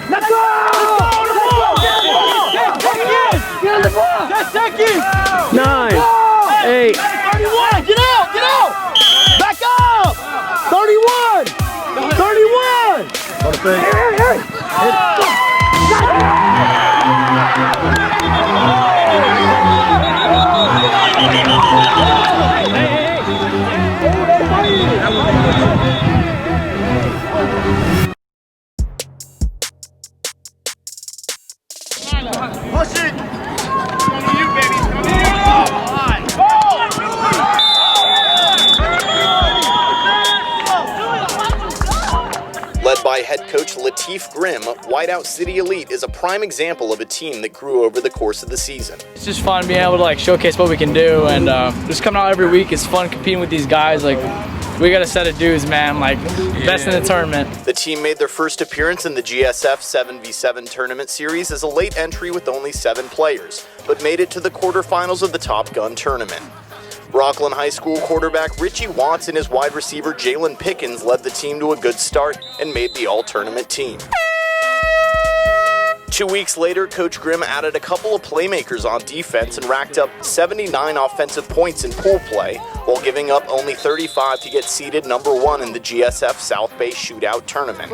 Let's go! 10 seconds! 9, 8. 31! Get out! Get out! Back up! 31! 31! Push it! Led by head coach Latif Grim, Wideout City Elite is a prime example of a team that grew over the course of the season. It's just fun being able to showcase what we can do, and just coming out every week is fun competing with these guys. We got a set of dudes, man, best in the tournament. The team made their first appearance in the GSF 7v7 tournament series as a late entry with only 7 players, but made it to the quarterfinals of the Top Gun tournament. Rockland High School quarterback Richie Watts and his wide receiver Jalen Pickens led the team to a good start and made the all-tournament team. 2 weeks later, Coach Grim added a couple of playmakers on defense and racked up 79 offensive points in pool play, while giving up only 35 to get seeded number 1 in the GSF South Bay Shootout Tournament.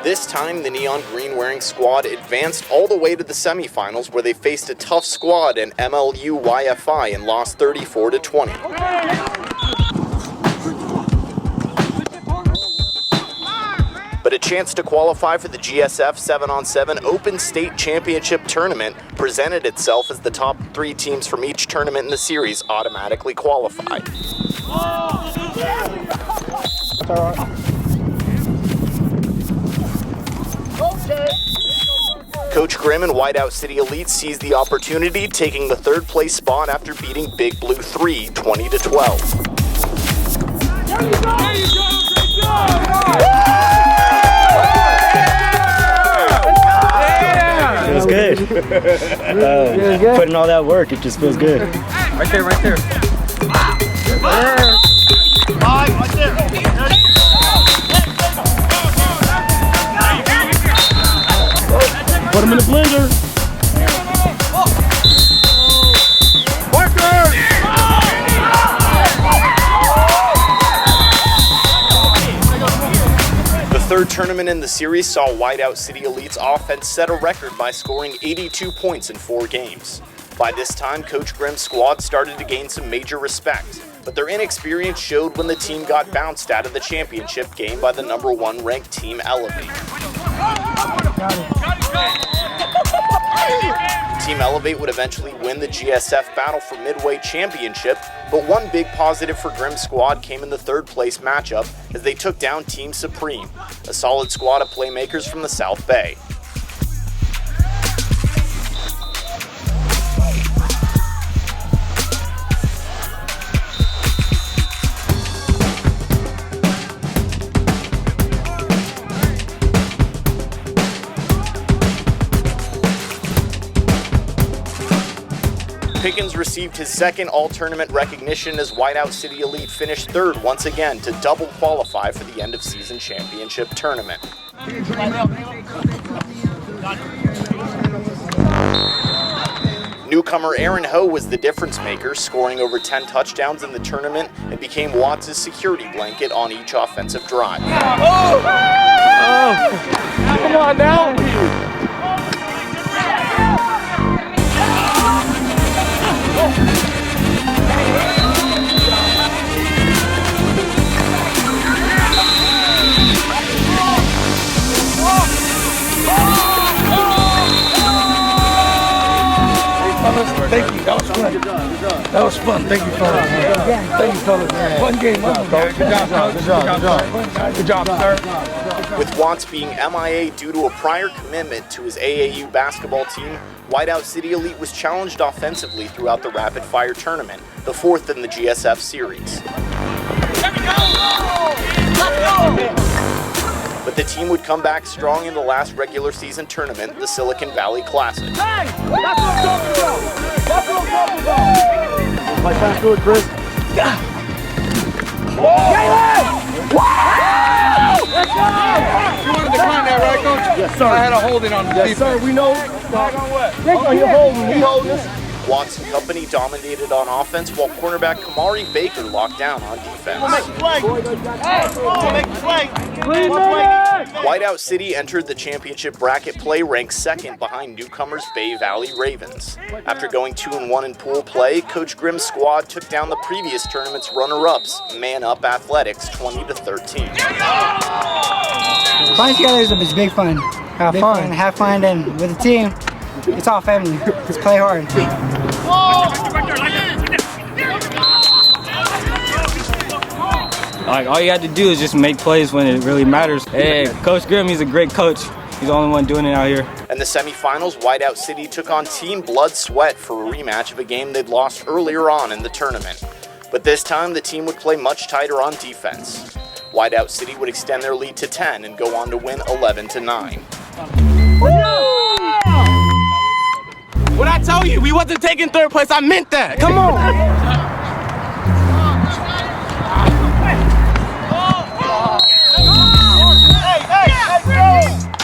This time, the neon green wearing squad advanced all the way to the semifinals, where they faced a tough squad in MLUYFI and lost 34-20. But a chance to qualify for the GSF 7on7 Open State Championship Tournament presented itself as the top 3 teams from each tournament in the series automatically qualified. Coach Grim and Wideout City Elite seized the opportunity, taking the 3rd place spot after beating Big Blue 3 20-12. Feels good. Putting all that work, it just feels good. Right there, right there. Right there. Put him in the blender. The 3rd tournament in the series saw Wideout City Elite's offense set a record by scoring 82 points in 4 games. By this time, Coach Grim's squad started to gain some major respect, but their inexperience showed when the team got bounced out of the championship game by the number 1 ranked team Elevate. Team Elevate would eventually win the GSF Battle for Midway Championship, but one big positive for Grim's squad came in the 3rd place matchup as they took down Team Supreme, a solid squad of playmakers from the South Bay. Pickens received his 2nd all-tournament recognition as Wideout City Elite finished 3rd once again to double qualify for the end-of-season championship tournament. Newcomer Aaron Ho was the difference maker, scoring over 10 touchdowns in the tournament and became Watts' security blanket on each offensive drive. Oh! Come on now! Thank you. That was fun. That was fun. Thank you, fellas. Thank you, fellas. Fun game. Good job, Good job, sir. With Watts being MIA due to a prior commitment to his AAU basketball team, Wideout City Elite was challenged offensively throughout the rapid fire tournament, the fourth in the GSF series. But the team would come back strong in the last regular season tournament, the Silicon Valley Classic. Hey, that's what I'm talking about. That's what I'm talking about. My time to it, Chris. Let's go! You wanted to climb that, right, Coach? Yes, sir. I had a holding on the Yes, sir. We know. Flag on what? Oh, you're holding. He holding us. Watts and company dominated on offense, while cornerback Kamari Baker locked down on defense. Play. Make the play. Wideout City entered the championship bracket play ranked second behind newcomers Bay Valley Ravens. After going 2-1 in pool play, Coach Grim's squad took down the previous tournament's runner-ups, Mann Up Athletics, 20-13. Playing together is big fun. Have fun, and with the team, it's all family. Just play hard. Like, all you have to do is just make plays when it really matters. Hey, Coach Grim, he's a great coach. He's the only one doing it out here. In the semifinals, Wideout City took on Team Blood Sweat for a rematch of a game they'd lost earlier on in the tournament. But this time, the team would play much tighter on defense. Wideout City would extend their lead to 10 and go on to win 11-9. When I tell you we wasn't taking third place, I meant that. Come on.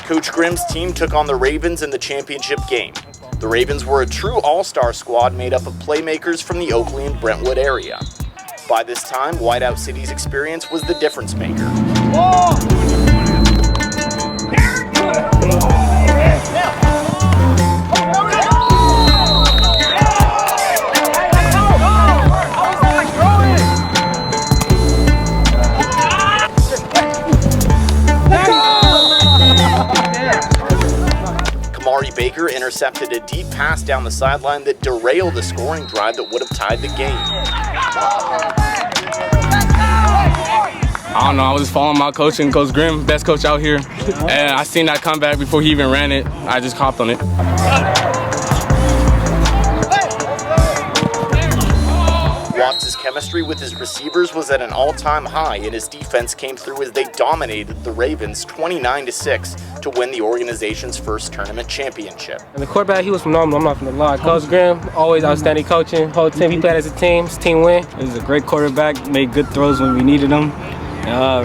Coach Grim's team took on the Ravens in the championship game. The Ravens were a true all-star squad made up of playmakers from the Oakley and Brentwood area. By this time, Wideout City's experience was the difference maker. Baker intercepted a deep pass down the sideline that derailed a scoring drive that would have tied the game. I don't know, I was just following my coach and Coach Grim, best coach out here. And I seen that comeback before he even ran it. I just hopped on it. Watts' chemistry with his receivers was at an all-time high, and his defense came through as they dominated the Ravens 29-6 to win the organization's first tournament championship. And the quarterback, he was phenomenal, I'm not gonna lie. Coach Grim, always outstanding coaching. Whole team, he played as a team, his team win. He was a great quarterback, made good throws when we needed them,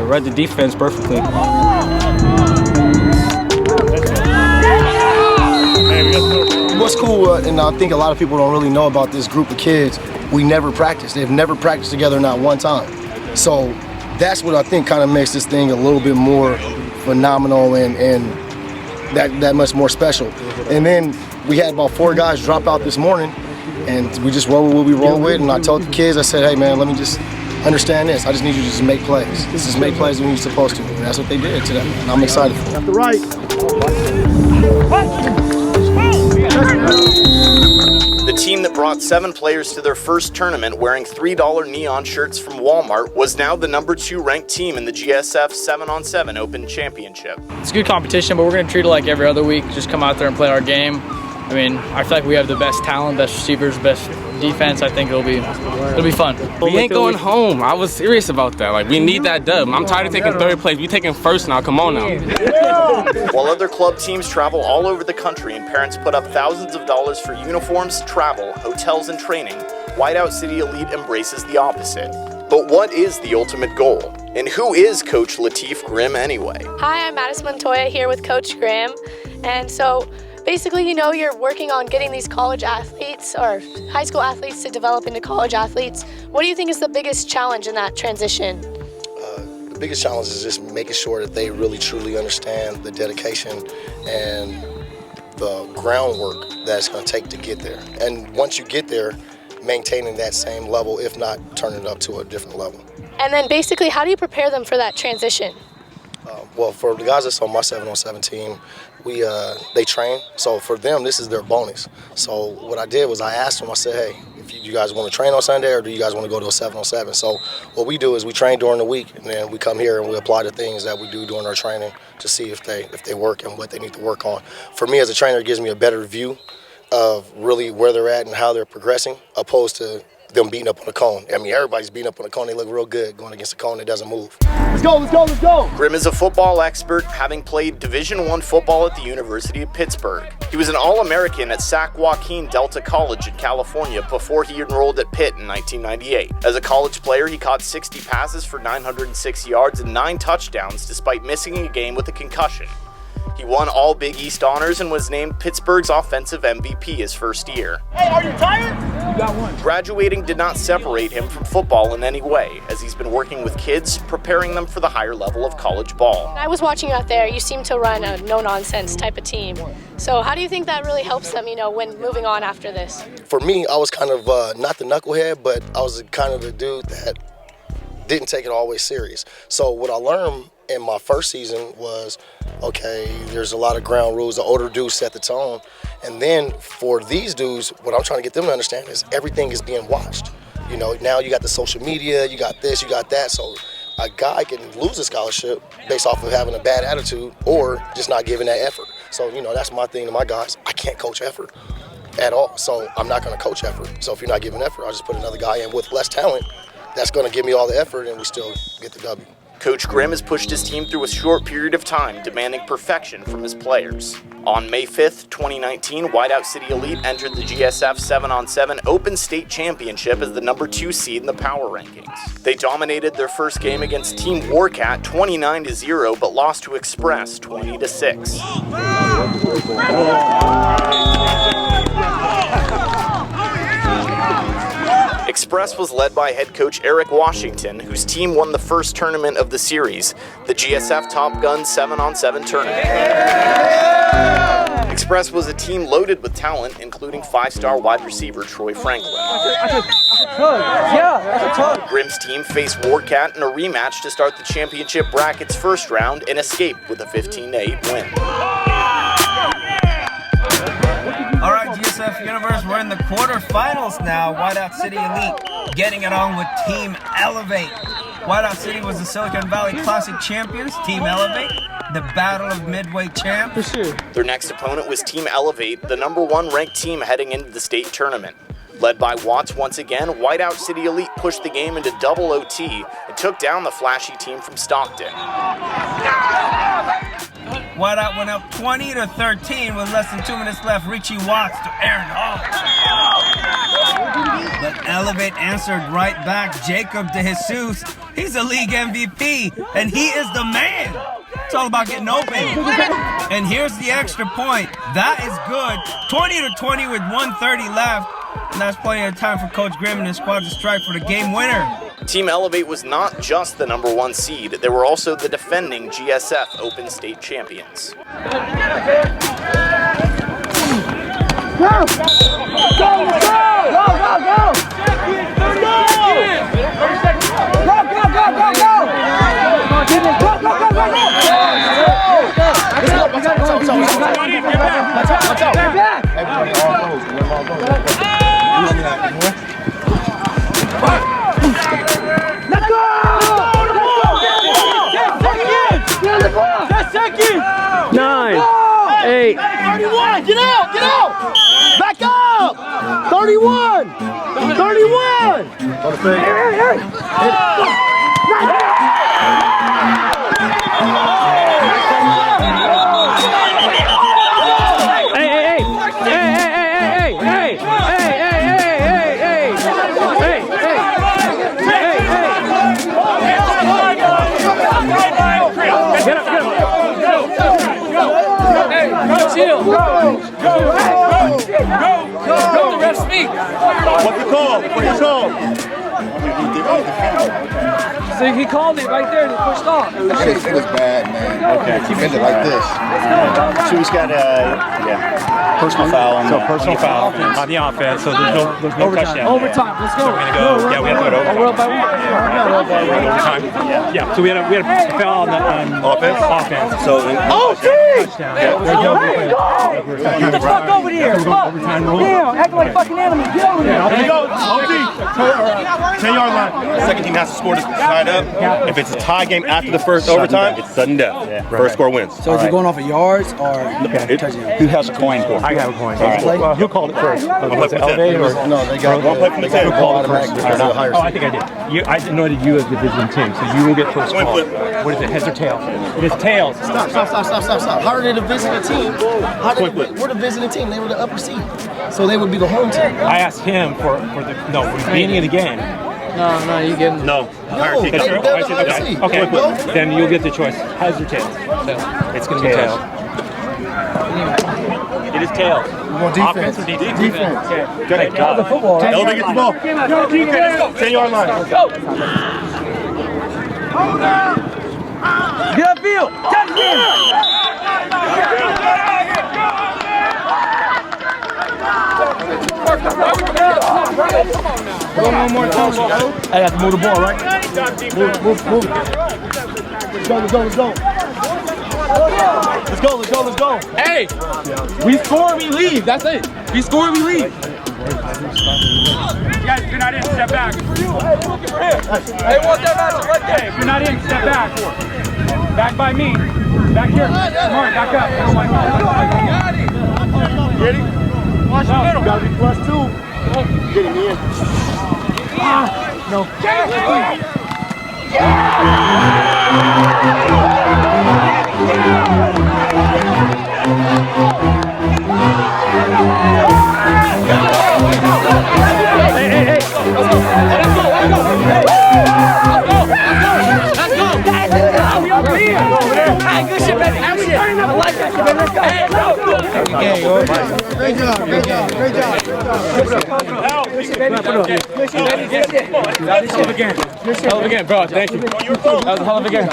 read the defense perfectly. What's cool, and I think a lot of people don't really know about this group of kids, we never practiced. They've never practiced together, not one time. So that's what I think kind of makes this thing a little bit more phenomenal and that much more special. And then we had about 4 guys drop out this morning, and we just roll with what we roll with. And I told the kids, I said, hey man, let me just understand this. I just need you to just make plays. Just make plays when you're supposed to. And that's what they did today. And I'm excited for them. Left to right. The team that brought 7 players to their first tournament wearing $3 neon shirts from Walmart was now the #2 ranked team in the GSF 7-on-7 Open Championship. It's good competition, but we're going to treat it like every other week. Just come out there and play our game. I mean, I feel like we have the best talent, best receivers, best defense. I think it'll be fun. We ain't going home. I was serious about that. Like, we need that dub. I'm tired of taking third place. We taking first now. Come on now. While other club teams travel all over the country and parents put up thousands of dollars for uniforms, travel, hotels, and training, Wideout City Elite embraces the opposite. But what is the ultimate goal? And who is Coach Latif Grim anyway? Hi, I'm Madyson Montoya here with Coach Grim. And so basically, you know, you're working on getting these college athletes or high school athletes to develop into college athletes. What do you think is the biggest challenge in that transition? The biggest challenge is just making sure that they really truly understand the dedication and the groundwork that it's going to take to get there. And once you get there, maintaining that same level, if not turning it up to a different level. And then basically, how do you prepare them for that transition? Well, for the guys that's on my 7-on-7 team, they train. So for them, this is their bonus. So what I did was I asked them, I said, hey, if you guys want to train on Sunday or do you guys want to go to a 7-on-7? So what we do is we train during the week, and then we come here and we apply the things that we do during our training to see if they work and what they need to work on. For me as a trainer, it gives me a better view of really where they're at and how they're progressing, opposed to them beating up on the cone. I mean, everybody's beating up on the cone. They look real good going against a cone that doesn't move. Let's go, let's go, let's go. Grim is a football expert, having played Division I football at the University of Pittsburgh. He was an All-American at Joaquin Delta College in California before he enrolled at Pitt in 1998. As a college player, he caught 60 passes for 906 yards and 9 touchdowns despite missing a game with a concussion. He won all Big East honors and was named Pittsburgh's offensive MVP his first year. Hey, are you tired? You got one. Graduating did not separate him from football in any way, as he's been working with kids, preparing them for the higher level of college ball. I was watching you out there. You seem to run a no-nonsense type of team. So how do you think that really helps them, when moving on after this? For me, I was kind of not the knucklehead, but I was kind of the dude that didn't take it always serious. So what I learned in my first season was, okay, there's a lot of ground rules. The older dudes set the tone. And then for these dudes, what I'm trying to get them to understand is everything is being watched. Now you got the social media, you got this, you got that. So a guy can lose a scholarship based off of having a bad attitude or just not giving that effort. So, that's my thing to my guys. I can't coach effort at all. So I'm not going to coach effort. So if you're not giving effort, I'll just put another guy in with less talent that's going to give me all the effort and we still get the W. Coach Grim has pushed his team through a short period of time, demanding perfection from his players. On May 5th, 2019, Wideout City Elite entered the GSF 7-on-7 Open State Championship as the number 2 seed in the power rankings. They dominated their first game against Team Warcat 29-0, but lost to Express 20-6. Express was led by head coach Eric Washington, whose team won the first tournament of the series, the GSF Top Gun 7-on-7 tournament. Express was a team loaded with talent, including 5-star wide receiver Troy Franklin. Grim's team faced Warcat in a rematch to start the championship bracket's first round and escaped with a 15-8 win. All right, GSF Universe, we're in the quarterfinals now. Wideout City Elite getting it on with Team Elevate. Wideout City was the Silicon Valley Classic champions. Team Elevate, the Battle of Midway champs. Their next opponent was Team Elevate, the number 1 ranked team heading into the state tournament. Led by Watts once again, Wideout City Elite pushed the game into double OT and took down the flashy team from Stockton. Wideout went up 20-13 with less than 2 minutes left. Richie Watts to Aaron Hall. But Elevate answered right back. Jacob De Jesus, he's a league MVP, and he is the man. It's all about getting open. And here's the extra point. That is good. 20-20 with 1:30 left. And that's plenty of time for Coach Grim and his squad to strike for the game winner. Team Elevate was not just the number 1 seed, they were also the defending GSF Open State champions. Go! Go! Go! Go! Go! Let's go! 9, 8. 31, get out, get out! Back up! 31! 31! Chill. Go! Go! Go! Go! The ref speak. What's the call? What's the call? See, he called it right there and he pushed off. This shit was bad, man. Okay. Defend it like this. So he's got personal foul on the personal foul on the offense. So there's no touchdown. Overtime. Let's go. So we're gonna go. Yeah, we have to go to overtime. We're up by one. Overtime. Yeah. So we had a foul on the offense. So Get the fuck over here. Fuck. Damn, acting like fucking animals. Get over here. Here we go. 10-yard line. Second team has to score to tie it up. If it's a tie game after the first overtime, it's sudden death. First score wins. So is it going off of yards or touchdown? Who has a coin for? I have a coin. You called it first. No, they got one play from the table. Oh, I think I did. I didn't know that you as the visiting team, so you will get first call. What is it, heads or tails? It is tails. Stop. How are they the visiting team? We're the visiting team. They were the upper seed. So they would be the home team. I asked him for the beginning of the game. No, you get him. No. They're the upper seed. Okay, then you'll get the choice. Heads or tails? It's going to be tails. It is tails. Offense or defense? Defense. Okay. Good job. Elevate gets the ball. 10-yard line. Go. Get upfield. Touch him. One more time. I have to move the ball, right? Move. Let's go. Hey, we score, we leave. That's it. We score, we leave. You guys, if you're not in, step back. Hey, want that match right there. Hey, if you're not in, step back. Back by me. Back here. Mark, back up. Ready? Watch the middle. Gotta be +2. Get him in. No. Hey. Good shit, baby. I like that shit, baby. Let's go. Great job. Hell of a game, bro. Thank you. That was a hell of a game.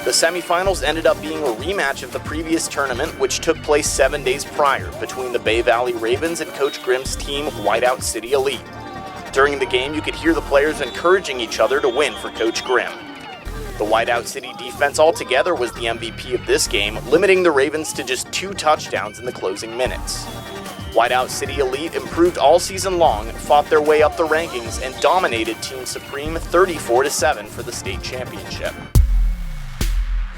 The semifinals ended up being a rematch of the previous tournament, which took place 7 days prior between the Bay Valley Ravens and Coach Grim's team, Wideout City Elite. During the game, you could hear the players encouraging each other to win for Coach Grim. The Wideout City defense altogether was the MVP of this game, limiting the Ravens to just 2 touchdowns in the closing minutes. Wideout City Elite improved all season long, fought their way up the rankings, and dominated Team Supreme 34-7 for the state championship.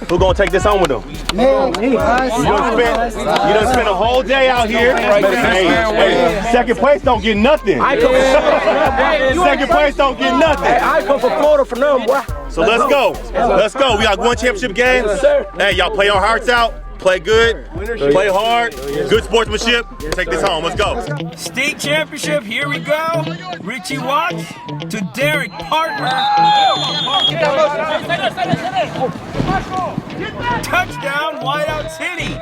Who's gonna take this home with them? You done spent a whole day out here. Hey, second place don't get nothing. Second place don't get nothing. Hey, I come from Florida for them, boy. So let's go. We got 1 championship game. Hey, y'all play your hearts out. Play good, play hard, good sportsmanship. Take this home. Let's go. State championship, here we go. Richie Watts to Derek Partner. Touchdown, Wideout City.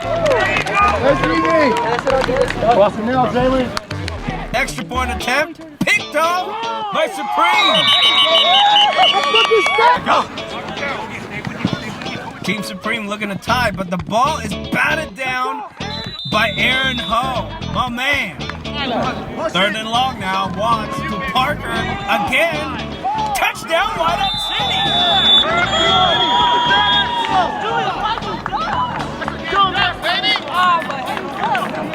Extra point attempt, picked off by Supreme. Team Supreme looking to tie, but the ball is batted down by Aaron Ho. My man. 3rd and long now. Watts to Parker again. Touchdown, Wideout City.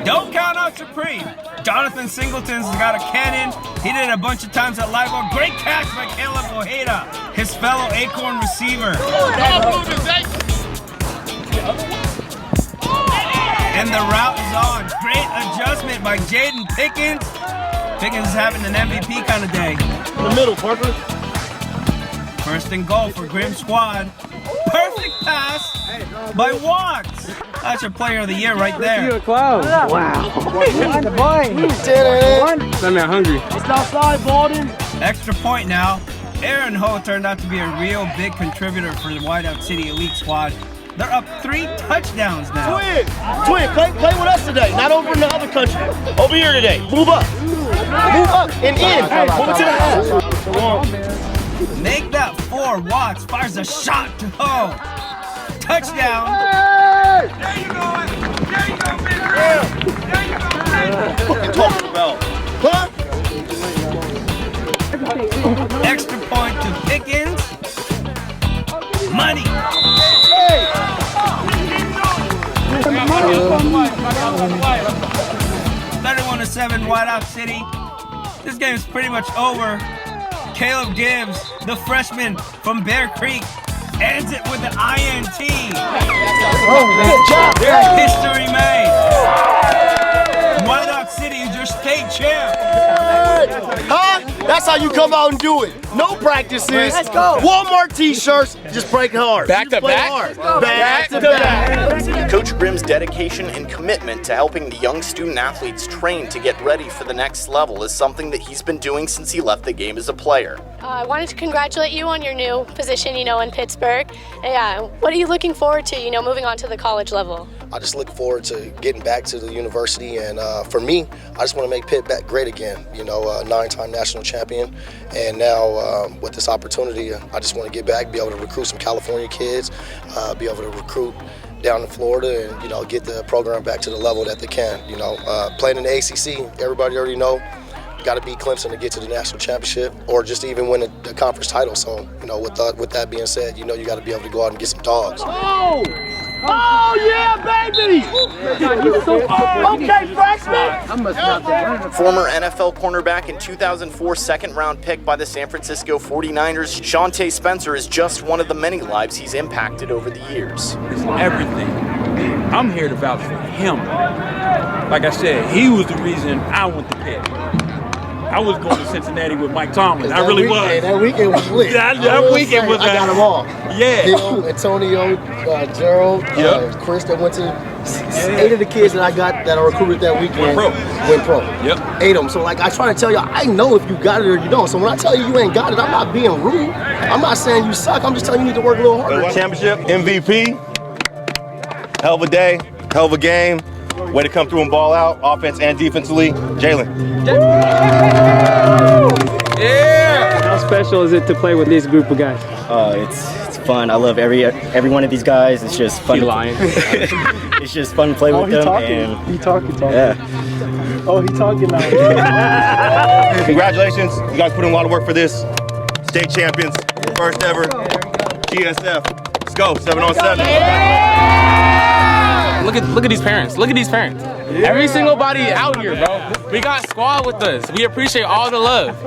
Don't count out Supreme. Jonathan Singleton's got a cannon. He did it a bunch of times at live ball. Great catch by Caleb Ojeda, his fellow Acorn receiver. And the route is on. Great adjustment by Jaden Pickens. Pickens is having an MVP kind of day. In the middle, Parker. 1st and goal for Grim squad. Perfect pass by Watts. That's your player of the year right there. Wow. I'm hungry. It's outside, Baldwin. Extra point now. Aaron Ho turned out to be a real big contributor for the Wideout City Elite squad. They're up 3 touchdowns now. Twin, play with us today, not over in the other country. Over here today. Move up. Move up and in. Move it to the half. Make that 4. Watts fires a shot to home. Touchdown. There you go. There you go, big girl. There you go, man. What you talking about? Huh? Extra point to Pickens. Money. 31-7, Wideout City. This game is pretty much over. Caleb Gibbs, the freshman from Bear Creek, ends it with an INT. Good job. History made. Wideout City is your state champ. Huh? That's how you come out and do it. No practices. Let's go. Walmart t-shirts. Just break hard. Back to back? Back to back. Coach Grim's dedication and commitment to helping the young student athletes train to get ready for the next level is something that he's been doing since he left the game as a player. I wanted to congratulate you on your new position, in Pittsburgh. Yeah, what are you looking forward to, moving on to the college level? I just look forward to getting back to the university, and for me, I just want to make Pitt back great again. 9-time national champion, and now with this opportunity, I just want to get back, be able to recruit some California kids, be able to recruit down in Florida, and get the program back to the level that they can. Playing in the ACC, everybody already know. Got to beat Clemson to get to the national championship, or just even win the conference title. So, with that being said, you got to be able to go out and get some dogs. Oh yeah, baby! Okay, freshman! Former NFL cornerback and 2004 second-round pick by the San Francisco 49ers, Shante Spencer is just one of the many lives he's impacted over the years. It's everything. I'm here to vouch for him. Like I said, he was the reason I went to Pitt. I was going to Cincinnati with Mike Tomlin. I really was. Hey, that weekend was lit. That weekend was. I got them all. Yeah. Him, Antonio, Gerald, Chris, that went to 8 of the kids that I got that I recruited that weekend went pro. Yep. 8 of them. So I try to tell y'all, I know if you got it or you don't. So when I tell you ain't got it, I'm not being rude. I'm not saying you suck. I'm just telling you need to work a little harder. Championship, MVP, hell of a day, hell of a game. Way to come through and ball out, offense and defensively. Jalen. Yeah! How special is it to play with this group of guys? It's fun. I love every one of these guys. It's just fun. It's just fun to play with them. And He talking. Yeah. Oh, he talking now. Congratulations. You guys put in a lot of work for this. State champions, first ever. GSF. Let's go, 7-on-7. Look at these parents. Look at these parents. Every single body out here, bro. We got squad with us. We appreciate all the love.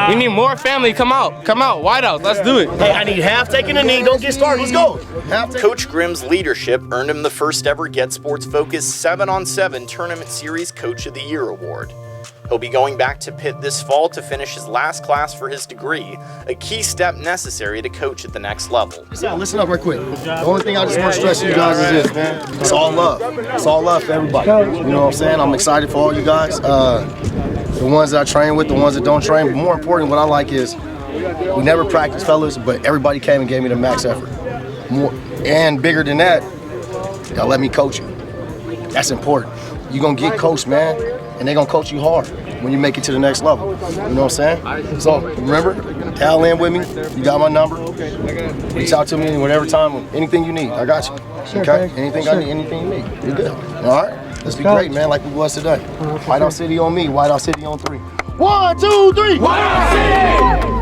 We need more family. Come out. Wideouts. Let's do it. Hey, I need half taking a knee. Don't get started. Let's go. Coach Grim's leadership earned him the first ever GetSportsFocus 7-on-7 Tournament Series Coach of the Year award. He'll be going back to Pitt this fall to finish his last class for his degree, a key step necessary to coach at the next level. Listen up right quick. The only thing I just want to stress to you guys is this, man. It's all love. It's all love for everybody. You know what I'm saying? I'm excited for all you guys. The ones that I train with, the ones that don't train. But more important, what I like is we never practice, fellas, but everybody came and gave me the max effort. And bigger than that, y'all let me coach you. That's important. You're going to get coached, man. And they're going to coach you hard when you make it to the next level. You know what I'm saying? So remember, dial in with me. You got my number. Reach out to me whatever time, anything you need. I got you. Okay? Anything I need, anything you need. You're good. All right? Let's be great, man, like we was today. Wideout City on me, Wideout City on 3. 1, 2, 3. Wideout City!